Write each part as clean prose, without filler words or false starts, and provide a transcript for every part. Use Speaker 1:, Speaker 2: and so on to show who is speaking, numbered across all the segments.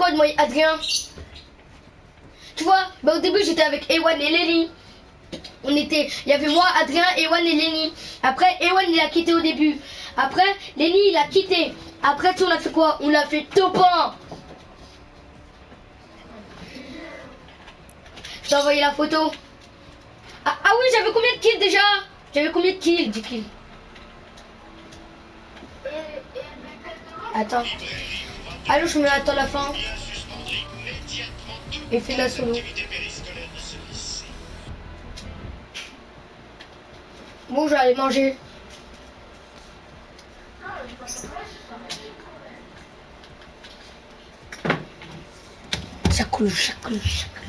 Speaker 1: squad, moi et Adrien. Tu vois, bah au début j'étais avec Ewan et Lenny. Il y avait moi, Adrien, Ewan et Lenny. Après, Ewan il a quitté au début. Après, Lenny il a quitté. Après, on a fait quoi? On l'a fait top 1. Je t'ai envoyé la photo. Ah oui, j'avais combien de kills déjà? J'avais combien de kills? 10 kills. Attends. Allô, je me attends la fin. Et fais la solo. Bon, je vais aller manger. Ça coule, ça coule, ça coule.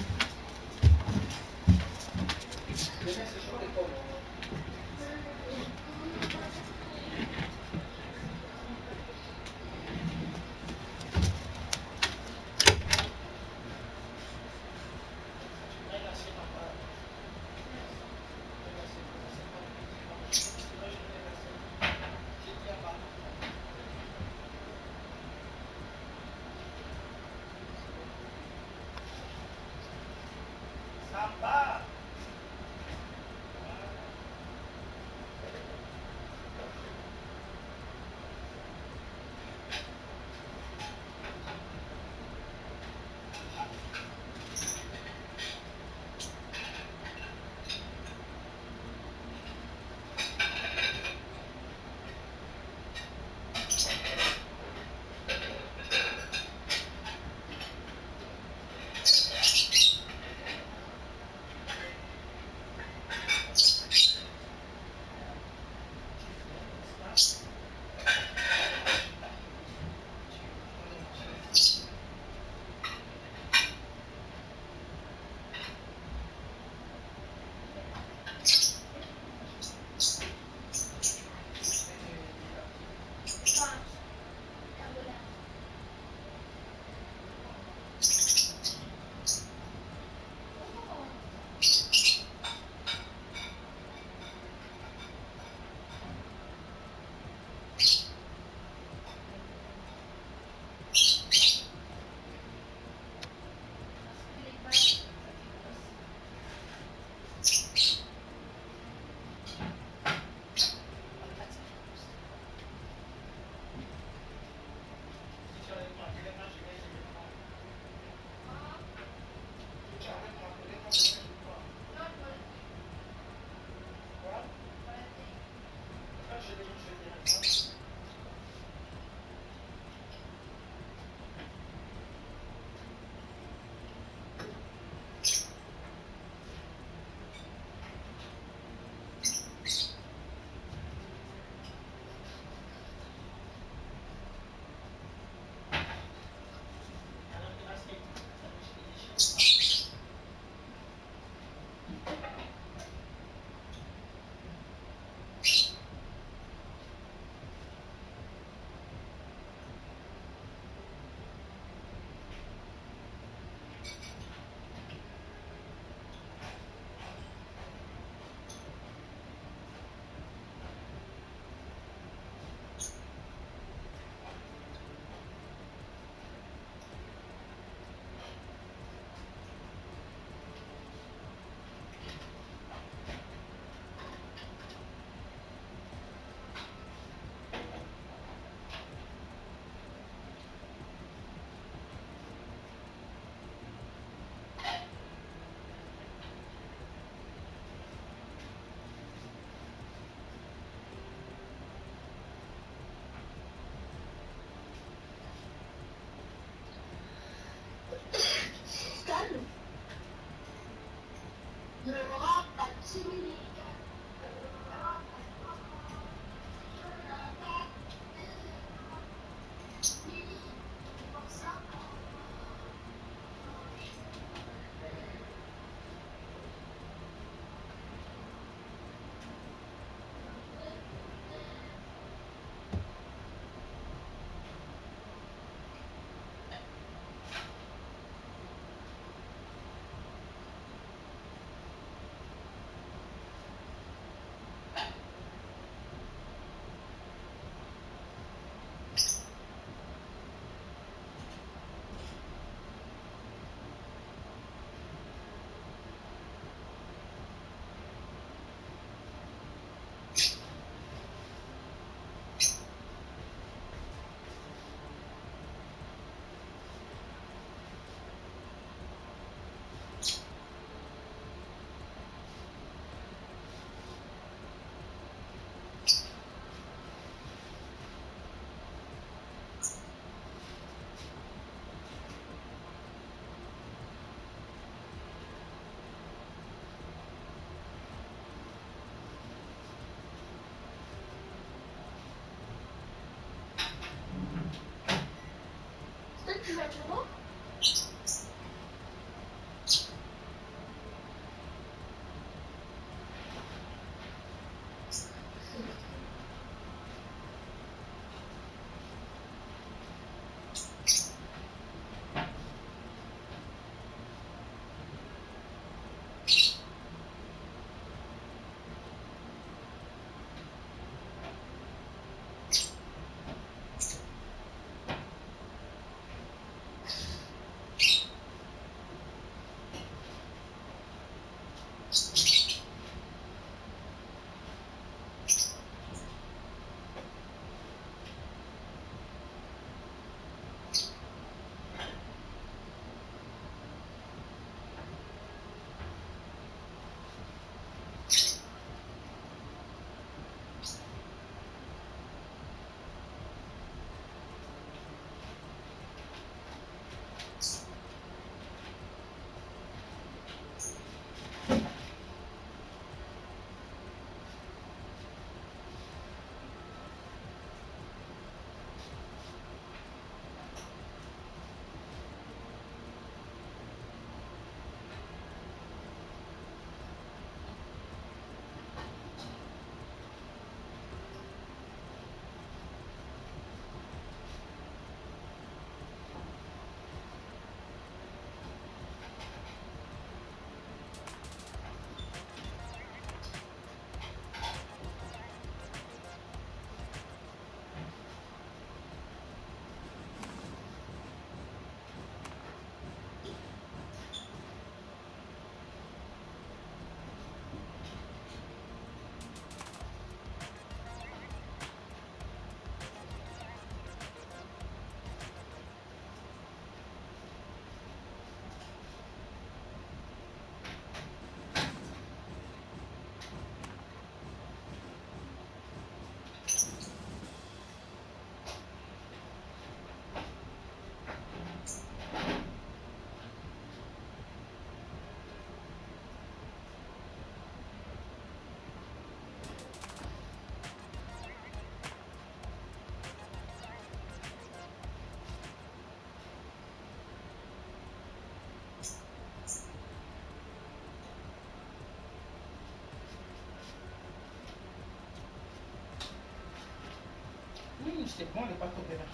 Speaker 2: C'est bon, elle n'est pas tombée là.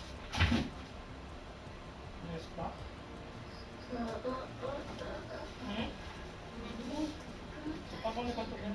Speaker 2: N'est-ce pas? C'est pas bon, elle n'est pas tombée là.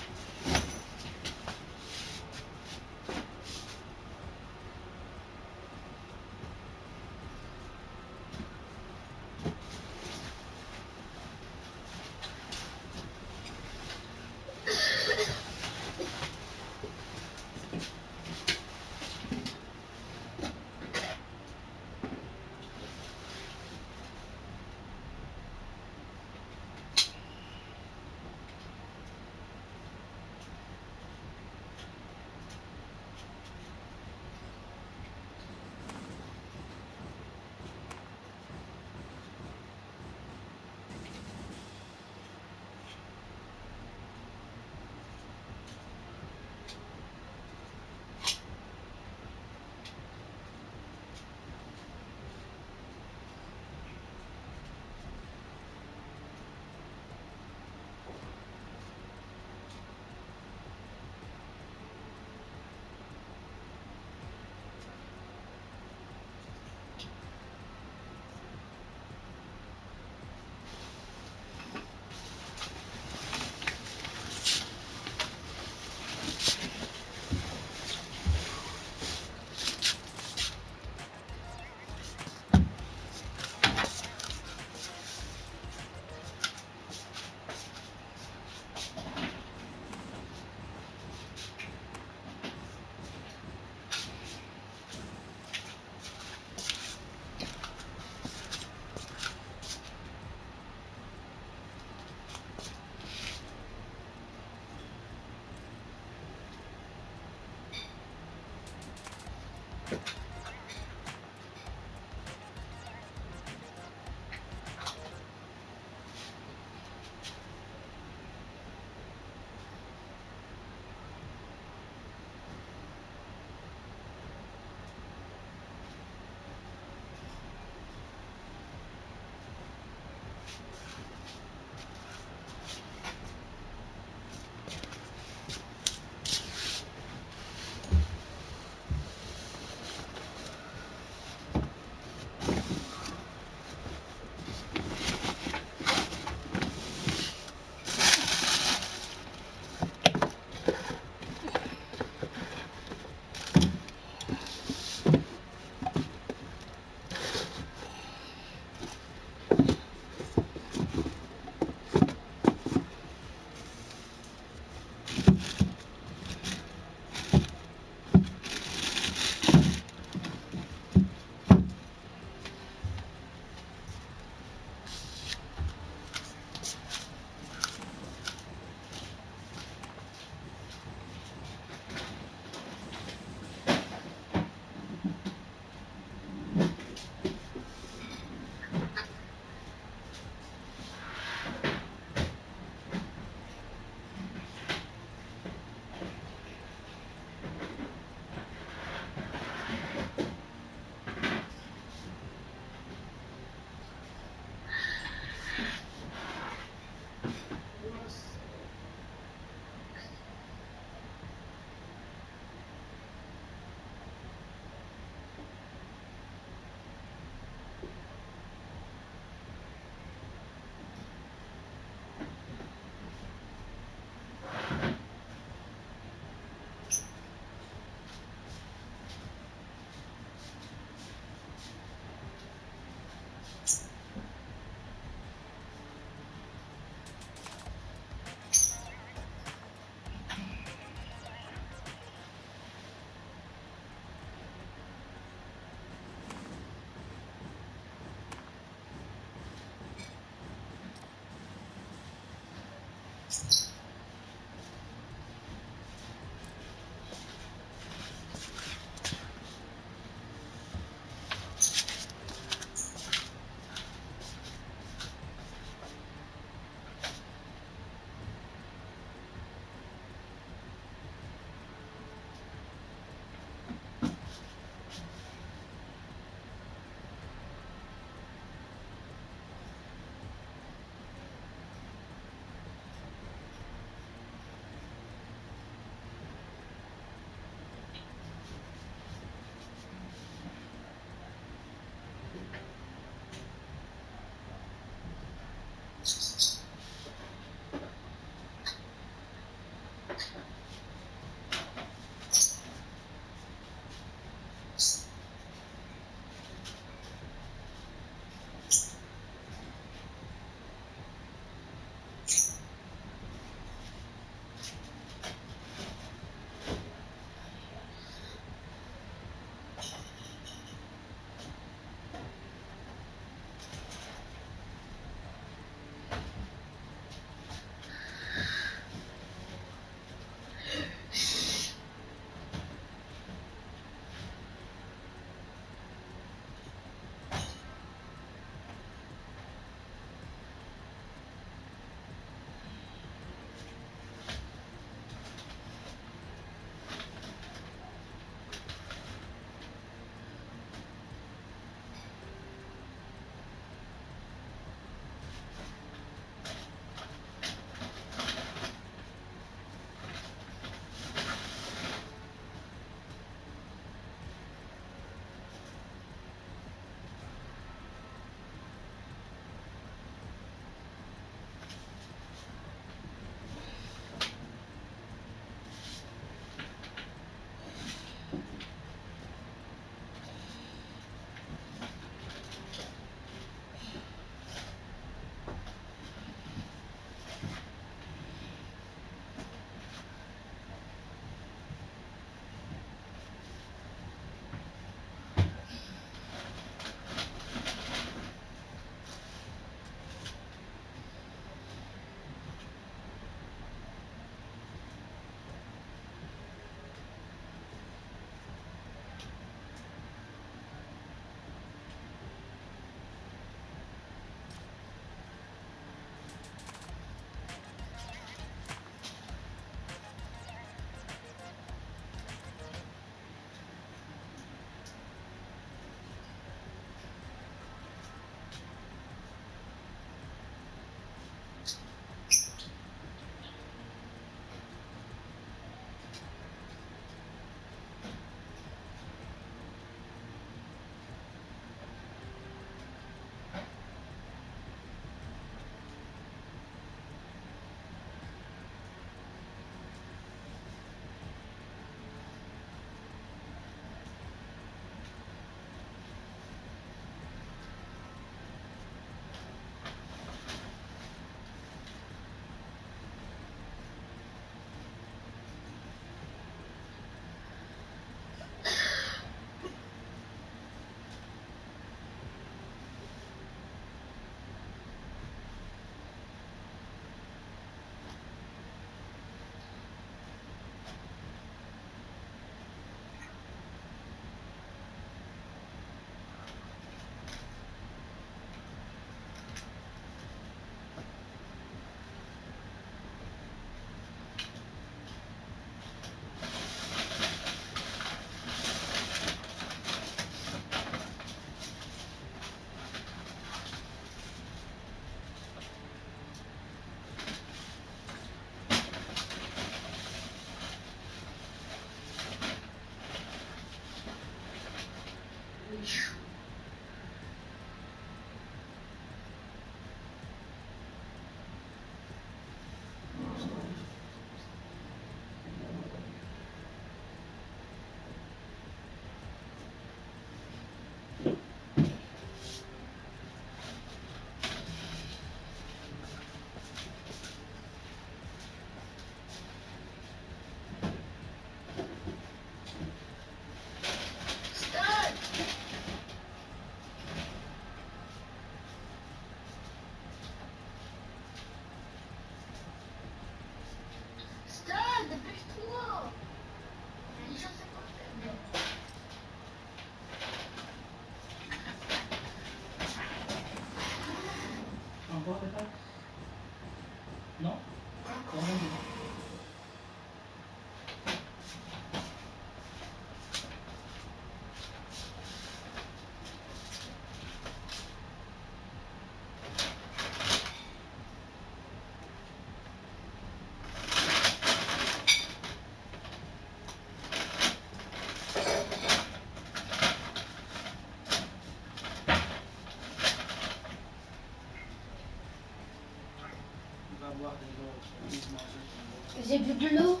Speaker 1: J'ai bu de l'eau.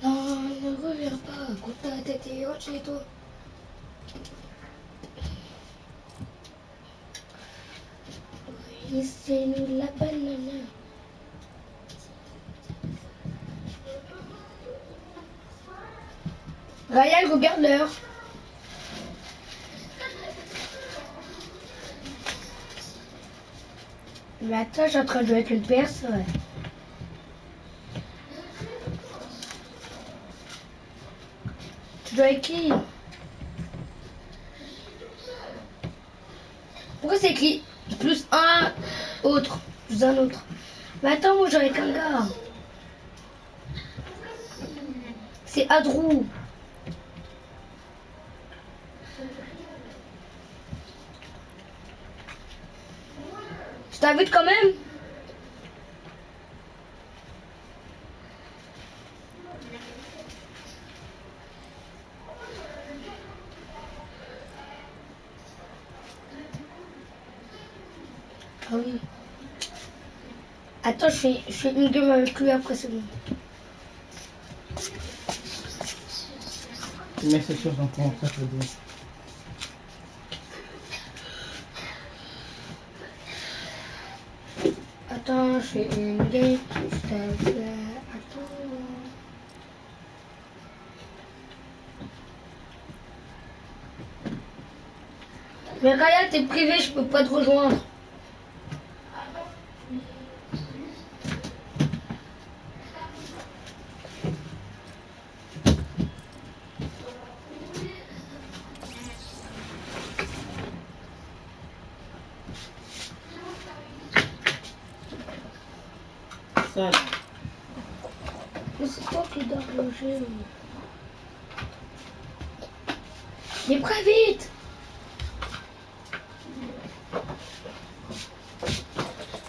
Speaker 1: Non, ne reviens pas, quand ta tête est haute chez toi. Oui, c'est nous la banane. Ryan, regarde l'heure. Mais attends, je suis en train de jouer avec une personne. Tu joues avec qui? Pourquoi c'est écrit plus un autre, plus un autre? Mais attends, moi je joue avec un gars. C'est Adrou. Je t'invite quand même. Ah oui. Attends, je fais une game avec lui après c'est bon.
Speaker 2: Tu mets ces choses en compte, ça je veux dire.
Speaker 1: Attends, je fais une game. Je t'appelle. Attends. Mais Ryan, t'es privé, je peux pas te rejoindre.
Speaker 2: Ça,
Speaker 1: Mais c'est toi qui dois loger. Mais prends vite.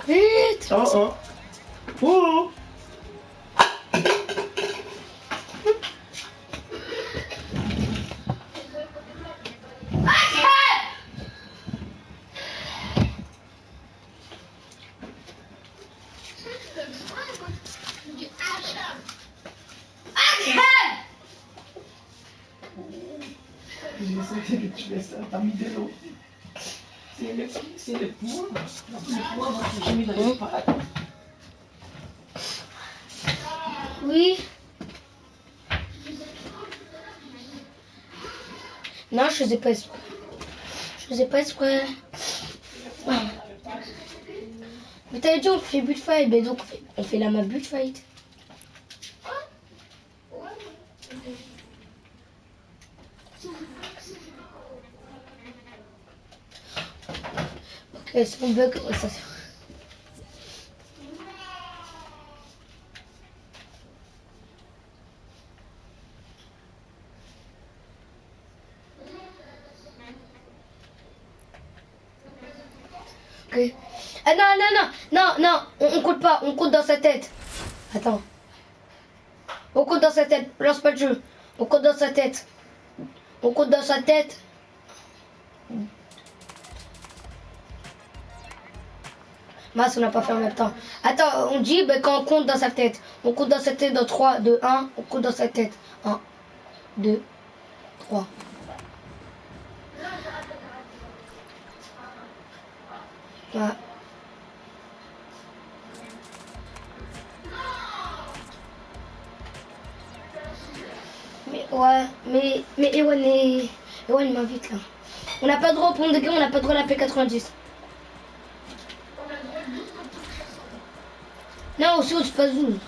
Speaker 1: Vite.
Speaker 2: oh oh. Oh. Je sais que tu fais ça, t'as mis de l'eau. C'est le poids. Le poids, moi, j'ai mis dans les pattes.
Speaker 1: Oui. Non, je faisais pas exprès. Je faisais pas exprès. Ah. Mais t'avais dit on fait but fight, mais donc on fait la map but fight. Ok, c'est un bug, ouais, ça c'est. Ok. Ah non, on compte pas, on compte dans sa tête. Attends. On compte dans sa tête, lance pas le jeu. On compte dans sa tête. On compte dans sa tête. Mince, on n'a pas fait en même temps. Attends, on dit ben, quand on compte dans sa tête. On compte dans sa tête dans 3, 2, 1. On compte dans sa tête. 1, 2, 3. Ouais. Mais Ewan m'invite là. On n'a pas le droit au pont de guerre, on n'a pas le droit à la P90. Non, aussi, c'est pas 12.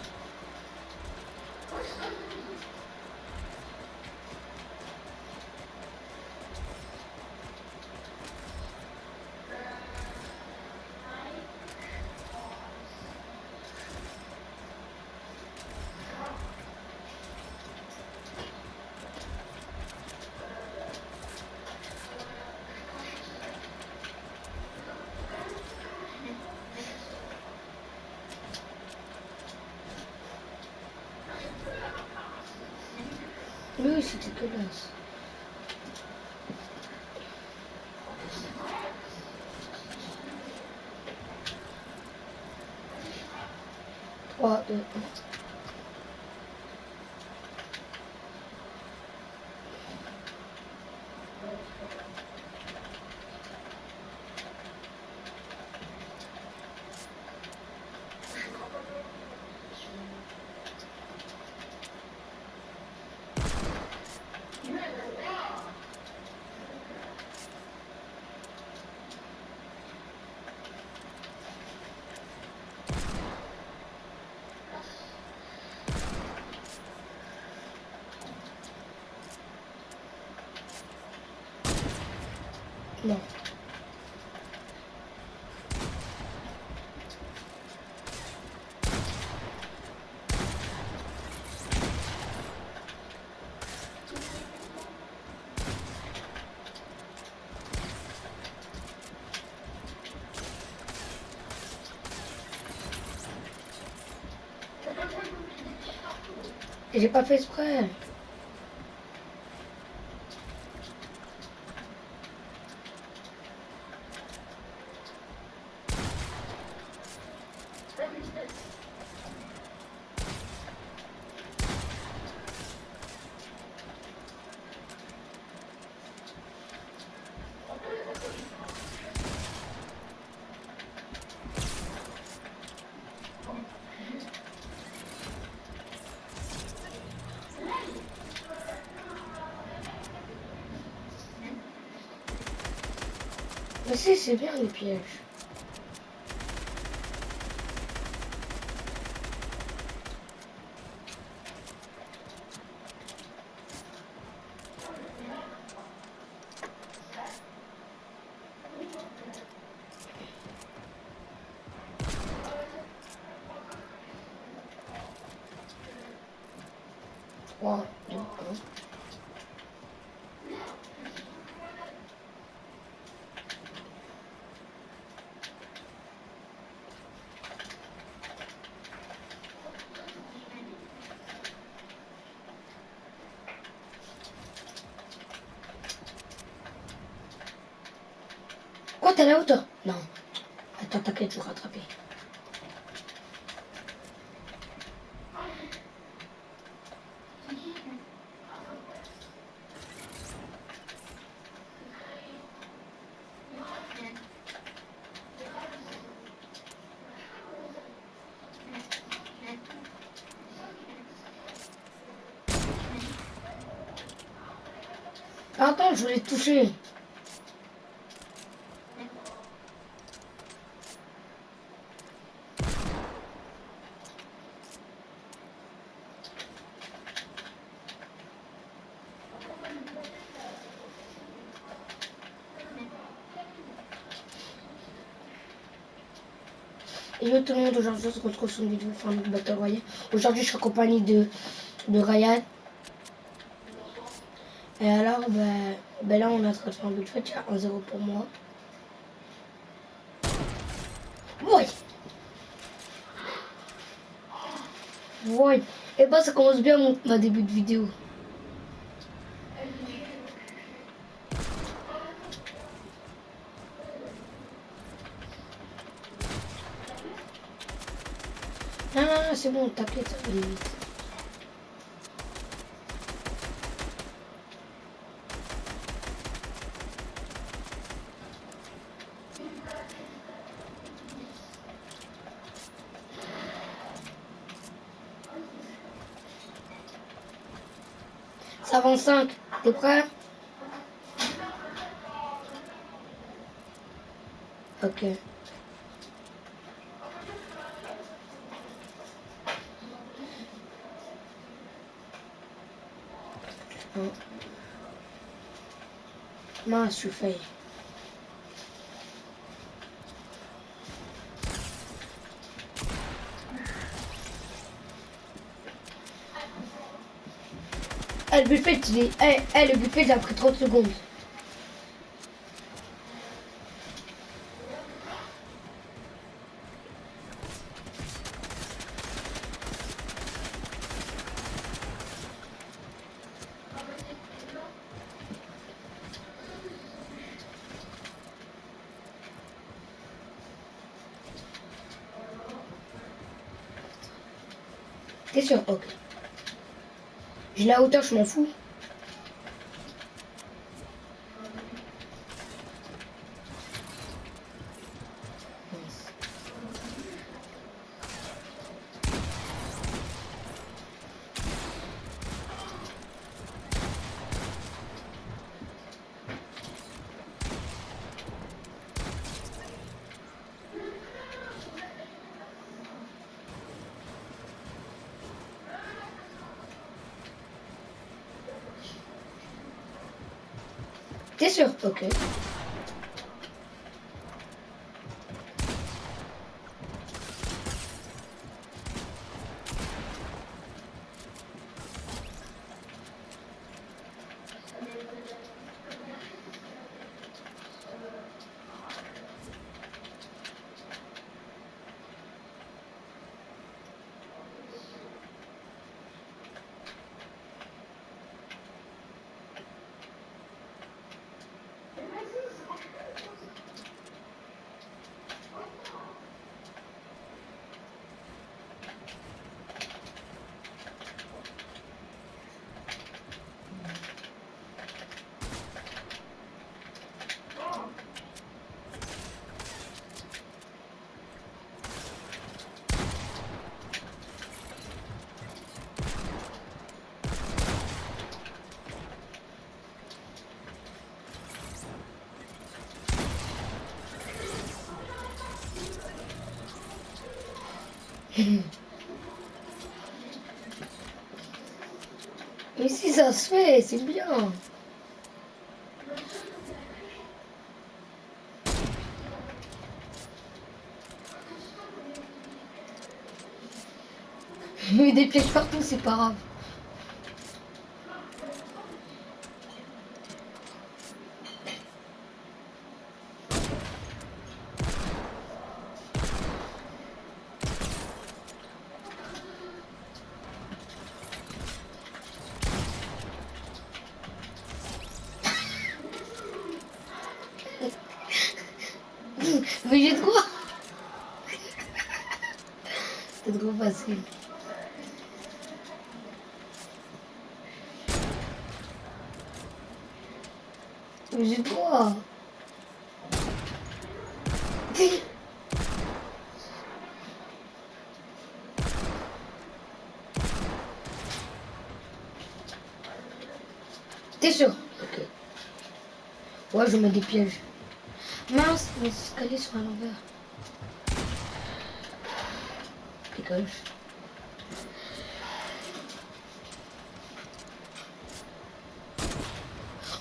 Speaker 1: Oui, c'était connasse. Trois, deux, un. Non. J'ai pas fait exprès. Mais si, c'est bien les pièges. Trois, deux, un. Quoi, t'es à la hauteur? Non. Attends, t'inquiète, je vais rattraper. Attends, je voulais te toucher. Et yo tout le monde, aujourd'hui on se retrouve sur une vidéo fin de Battle Royale. Aujourd'hui je suis accompagné de Ryan. Et alors, là on est en train de faire un but de fête, il y a 1-0 pour moi. Oui. Oui. Et bah ça commence bien ma début de vidéo. Non, non, non, c'est bon, t'inquiète, ça va aller vite. Ça va en 5. T'es prêt? Ok. Bon. Mince, je suis failli. Eh, le buffet, il est... le buffet, il a pris 30 secondes. T'es sûr? Ok. J'ai la hauteur, je m'en fous. T'es sûr? Ok. Mais si ça se fait, c'est bien. Mais des pièges partout, c'est pas grave. Mais j'ai trop. C'est trop facile. Mais j'ai trop. T'es sûr? Ok. Ouais, je mets des pièges. Mince, mes escaliers sont à l'envers. Dégage.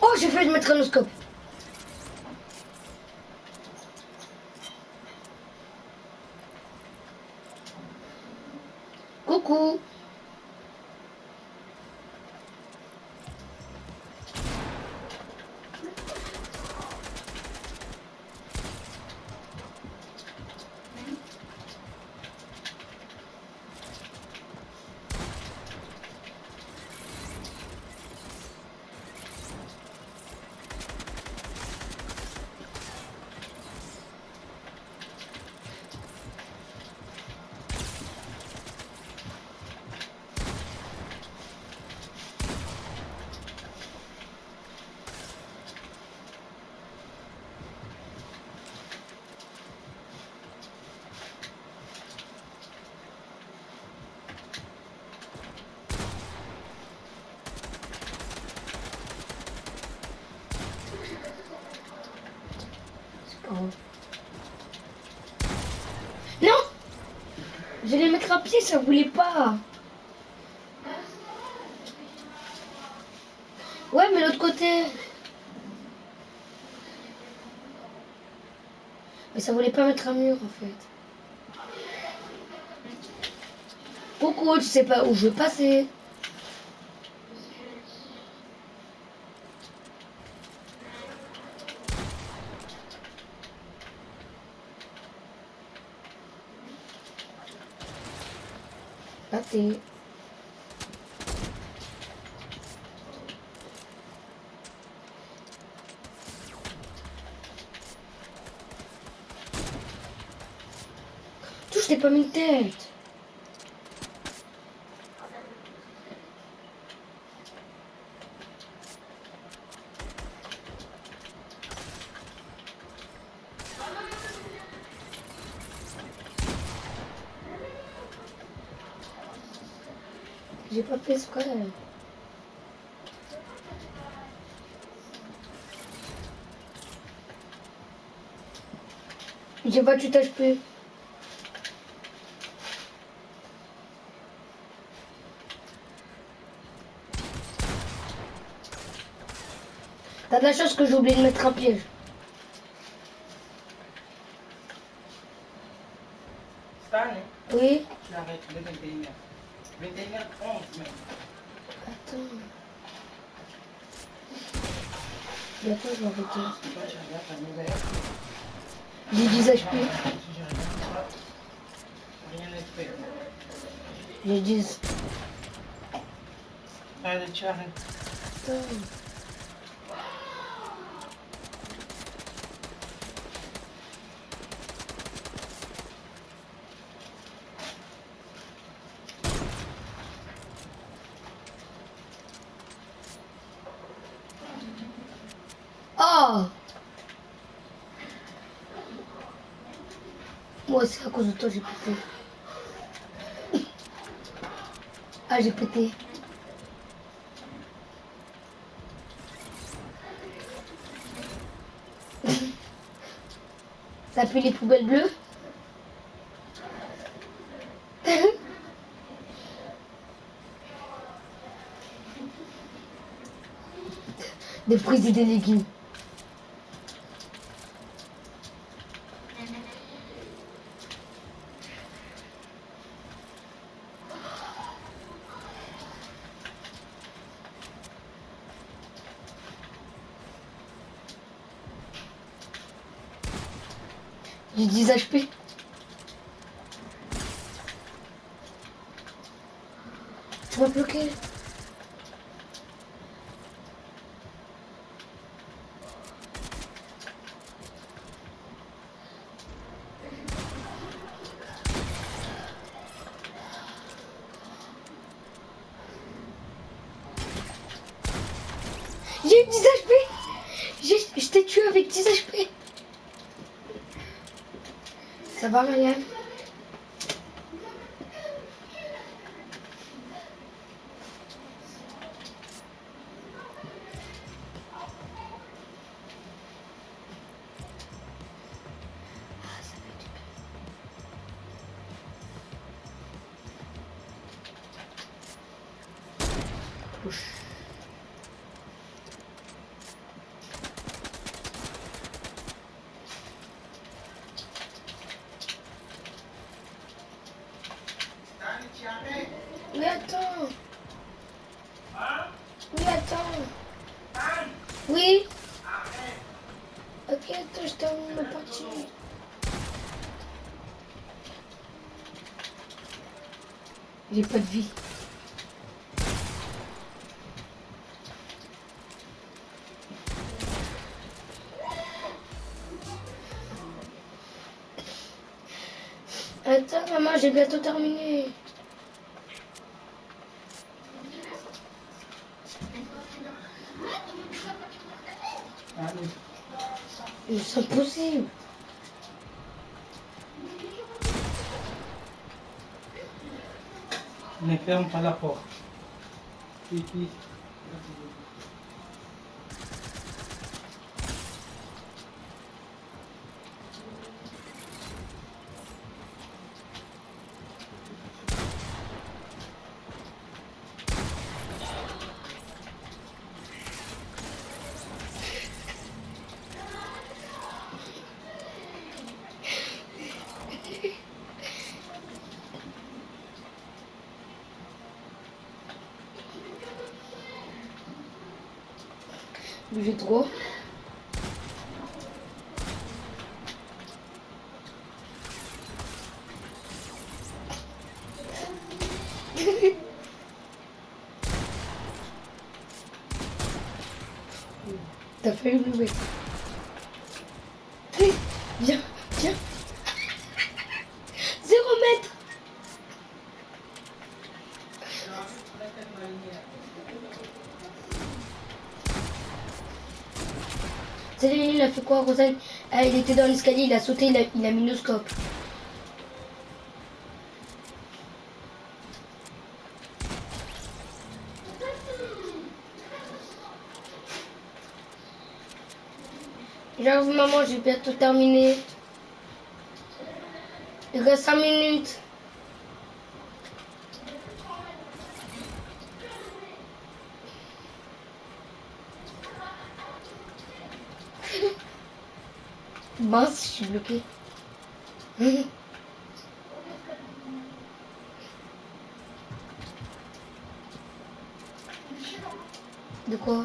Speaker 1: Oh, j'ai fait de mettre un scope. Coucou. Oh. Non! J'allais mettre un pied, ça voulait pas. Ouais, mais l'autre côté. Mais ça voulait pas mettre un mur en fait. Coucou, tu sais pas où je vais passer. Raté. Touche, t'ai pas mis de tête. J'ai pas fait exprès. J'ai pas tout HP. T'as de la chance que j'ai oublié de mettre un piège.
Speaker 2: Stan,
Speaker 1: Oui.
Speaker 2: tu arrêtes le 21h. 21h11 même.
Speaker 1: Attends. Bientôt je vais arrêter.
Speaker 2: Toi, tu regardes ta nouvelle.
Speaker 1: J'ai 10 HP.
Speaker 2: Si je regarde pas, rien n'est fait.
Speaker 1: J'ai 10.
Speaker 2: Allez, tu arrêtes.
Speaker 1: Attends. Oh! Moi aussi à cause de toi j'ai pété. Ah j'ai pété. Ça pue les poubelles bleues. Des fruits et des légumes. J'ai 10 HP. Tu m'as bloqué. J'ai eu 10 HP. Je t'ai tué avec 10 HP. Ça va Marianne? Touche.
Speaker 2: Stan, tu arrêtes.
Speaker 1: Oui attends.
Speaker 2: Hein?
Speaker 1: Oui attends.
Speaker 2: Stan,
Speaker 1: Oui.
Speaker 2: arrête.
Speaker 1: Ok attends je termine ma partie. J'ai pas de vie. Attends maman, j'ai bientôt terminé.
Speaker 2: Allez.
Speaker 1: Mais c'est impossible.
Speaker 2: Ne ferme pas la porte. Pipi.
Speaker 1: J'ai trop. T'as failli me louer. Viens, viens. 0 mètre. Céline, il a fait quoi, Rosalie? Ah, il était dans l'escalier, il a sauté, il a mis le scope. J'avoue, maman, j'ai bientôt terminé. Il reste 5 minutes. Mince, je suis bloquée. De quoi?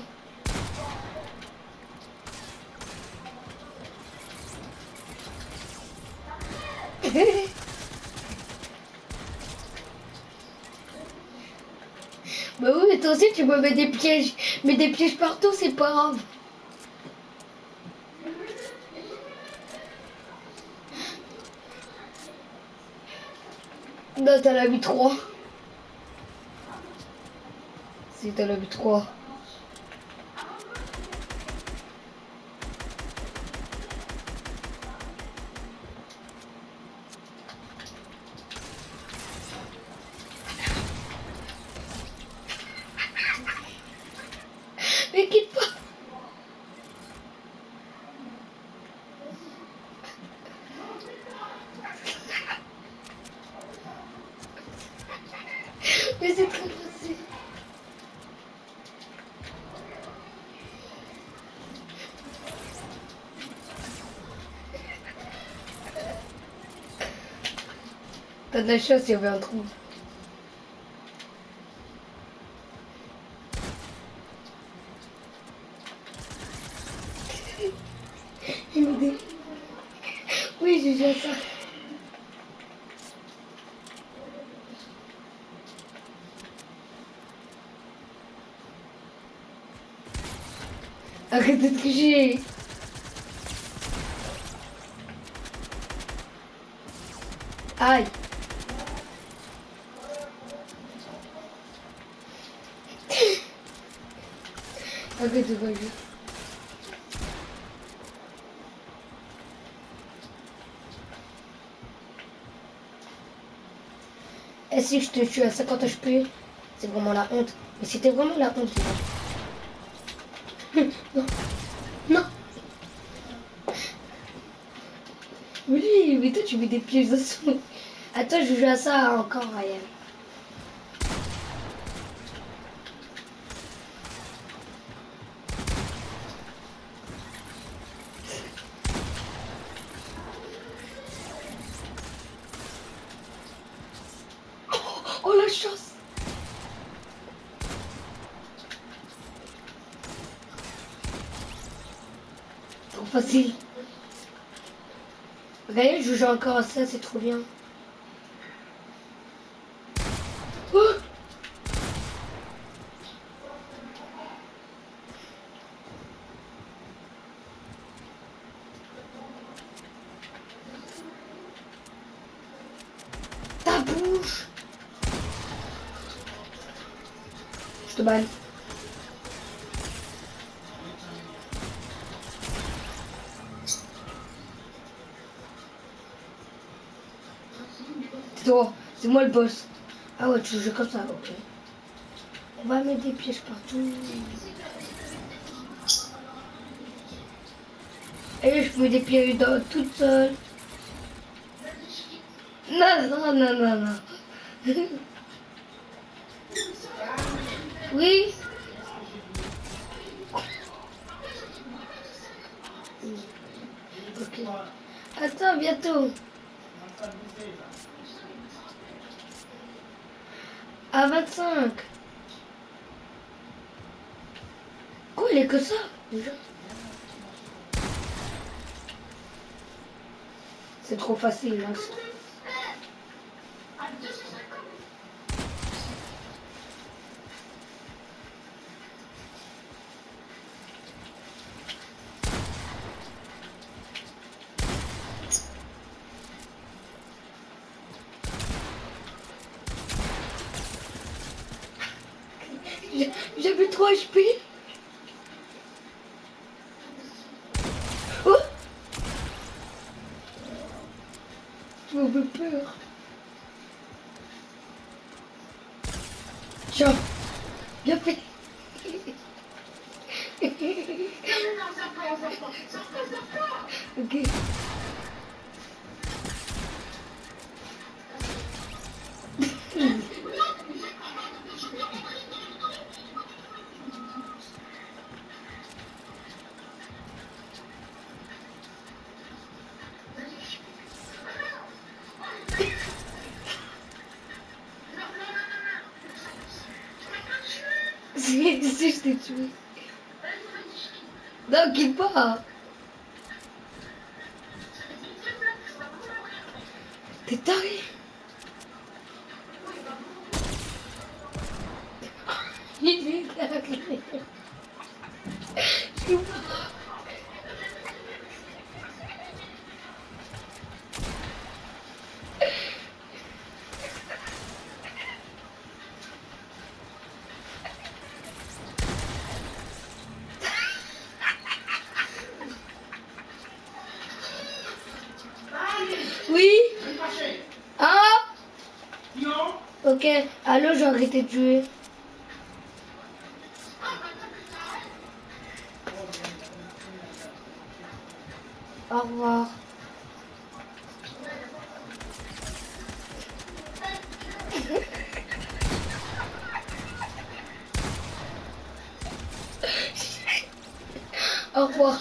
Speaker 1: Bah oui, mais toi aussi tu me mets des pièges. Mais des pièges partout, c'est pas grave. Non, t'en as mis 3. Si, t'en as mis 3. Mais quitte pas. Mais c'est très facile. T'as de la chance, il y avait un trou. Il me dit. Oui, j'ai déjà ça. Arrête de tricher. Aïe. Arrête de voler. Et si je te tue à 50 HP, c'est vraiment la honte. Mais c'était vraiment la honte, les gars. Non. Non. Oui, mais toi tu mets des pièges dessous. Attends, je joue à ça encore, Ryan. Oh la chance. Trop facile. Regardez, je joue encore à ça, c'est trop bien. Oh, ta bouche. Je te banne. C'est toi, c'est moi le boss. Ah ouais, tu joues comme ça, ok. On va mettre des pièges partout. Et je mets des pièges dans toute seule. Non, non, non, non, non. Oui. Ok. Attends, bientôt. À 25. Quoi, il est que ça, déjà? C'est trop facile, hein. J'avais 3 HP. Oh, tu m'as fait peur. Tiens, bien fait. Ok. Si je t'ai tué. Non, quitte pas. T'es taré. Il est taré. Oui. Ah.
Speaker 2: Non.
Speaker 1: Ok. Allô, j'ai arrêté de jouer. Au revoir. Au revoir.